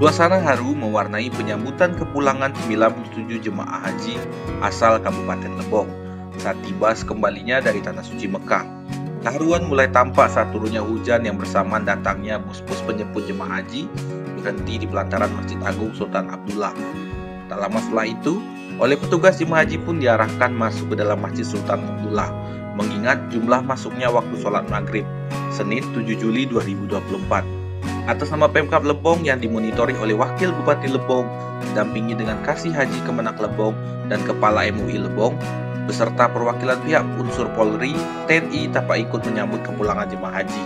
Suasana haru mewarnai penyambutan kepulangan 97 jemaah haji asal Kabupaten Lebong saat tiba sekembalinya dari Tanah Suci Mekah. Keharuan mulai tampak saat turunnya hujan yang bersamaan datangnya bus-bus penjemput jemaah haji berhenti di pelataran Masjid Agung Sultan Abdullah. Tak lama setelah itu, oleh petugas jemaah haji pun diarahkan masuk ke dalam Masjid Sultan Abdullah, mengingat jumlah masuknya waktu sholat maghrib, Senin 7 Juli 2024. Atas nama Pemkab Lebong yang dimonitori oleh Wakil Bupati Lebong, didampingi dengan Kasih Haji Kemenak Lebong dan Kepala MUI Lebong, beserta perwakilan pihak unsur Polri, TNI dapat ikut menyambut kepulangan jemaah haji.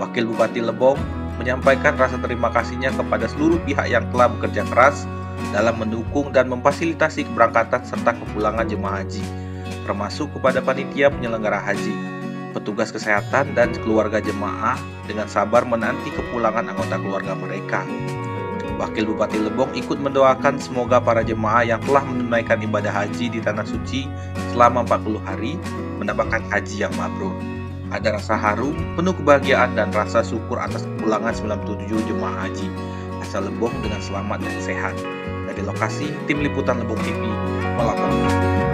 Wakil Bupati Lebong menyampaikan rasa terima kasihnya kepada seluruh pihak yang telah bekerja keras dalam mendukung dan memfasilitasi keberangkatan serta kepulangan jemaah haji, termasuk kepada panitia penyelenggara haji, petugas kesehatan dan keluarga jemaah dengan sabar menanti kepulangan anggota keluarga mereka. Wakil Bupati Lebong ikut mendoakan semoga para jemaah yang telah menunaikan ibadah haji di Tanah Suci selama 40 hari mendapatkan haji yang mabrur. Ada rasa haru, penuh kebahagiaan dan rasa syukur atas kepulangan 97 jemaah haji asal Lebong dengan selamat dan sehat. Dari lokasi, tim liputan Lebong TV melaporkan.